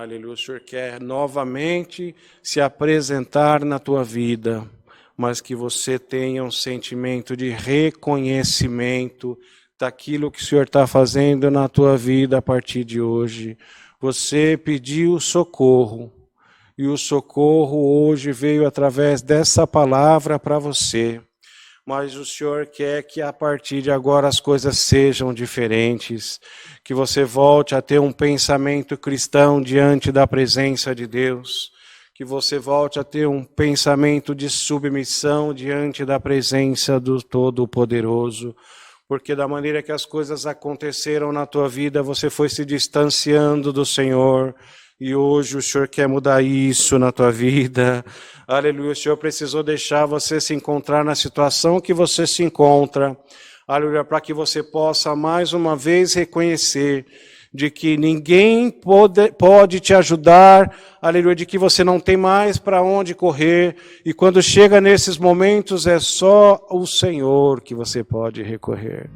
Aleluia, o Senhor quer novamente se apresentar na tua vida, mas que você tenha um sentimento de reconhecimento daquilo que o Senhor está fazendo na tua vida a partir de hoje. Você pediu socorro, e o socorro hoje veio através dessa palavra para você. Mas o Senhor quer que a partir de agora as coisas sejam diferentes, que você volte a ter um pensamento cristão diante da presença de Deus, que você volte a ter um pensamento de submissão diante da presença do Todo-Poderoso, porque da maneira que as coisas aconteceram na tua vida, você foi se distanciando do Senhor, e hoje o Senhor quer mudar isso na tua vida. Aleluia, o Senhor precisou deixar você se encontrar na situação que você se encontra. Aleluia, para que você possa mais uma vez reconhecer de que ninguém pode te ajudar, aleluia, de que você não tem mais para onde correr. E quando chega nesses momentos é só o Senhor que você pode recorrer.